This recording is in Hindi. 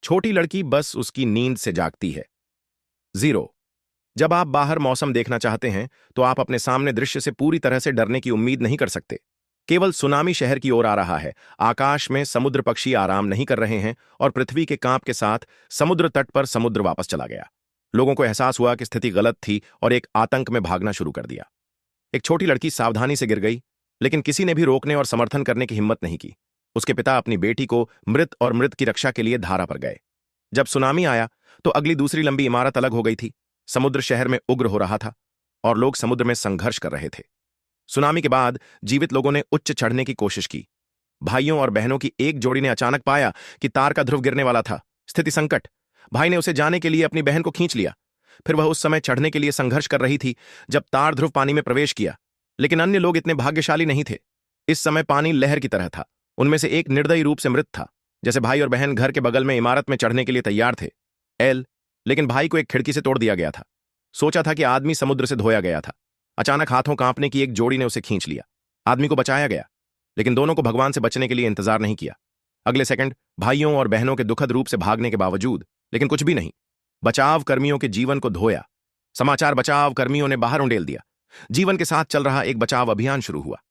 छोटी लड़की बस उसकी नींद से जागती है। 0। जब आप बाहर मौसम देखना चाहते हैं तो आप अपने सामने दृश्य से पूरी तरह से डरने की उम्मीद नहीं कर सकते। केवल सुनामी शहर की ओर आ रहा है। आकाश में समुद्र पक्षी आराम नहीं कर रहे हैं और पृथ्वी के कांप के साथ समुद्र तट पर समुद्र वापस चला गया। लोगों को एहसास हुआ कि स्थिति गलत थी और एक आतंक में भागना शुरू कर दिया। एक छोटी लड़की सावधानी से गिर गई, लेकिन किसी ने भी रोकने और समर्थन करने की हिम्मत नहीं की। उसके पिता अपनी बेटी को मृत और मृत की रक्षा के लिए धारा पर गए। जब सुनामी आया तो अगली दूसरी लंबी इमारत अलग हो गई थी। समुद्र शहर में उग्र हो रहा था और लोग समुद्र में संघर्ष कर रहे थे। सुनामी के बाद जीवित लोगों ने उच्च चढ़ने की कोशिश की। भाइयों और बहनों की एक जोड़ी ने अचानक पाया कि तार का ध्रुव गिरने वाला था। स्थिति संकट। भाई ने उसे जाने के लिए अपनी बहन को खींच लिया। फिर वह उस समय चढ़ने के लिए संघर्ष कर रही थी जब तार ध्रुव पानी में प्रवेश किया, लेकिन अन्य लोग इतने भाग्यशाली नहीं थे। इस समय पानी लहर की तरह था। उनमें से एक निर्दयी रूप से मृत था। जैसे भाई और बहन घर के बगल में इमारत में चढ़ने के लिए तैयार थे। एल लेकिन भाई को एक खिड़की से तोड़ दिया गया था। सोचा था कि आदमी समुद्र से धोया गया था। अचानक हाथों कांपने की एक जोड़ी ने उसे खींच लिया। आदमी को बचाया गया, लेकिन दोनों को भगवान से बचने के लिए इंतजार नहीं किया। अगले सेकंड भाइयों और बहनों के दुखद रूप से भागने के बावजूद, लेकिन कुछ भी नहीं। बचाव कर्मियों के जीवन को धोया। समाचार बचाव कर्मियों ने बाहर उंडेल दिया। जीवन के साथ चल रहा एक बचाव अभियान शुरू हुआ।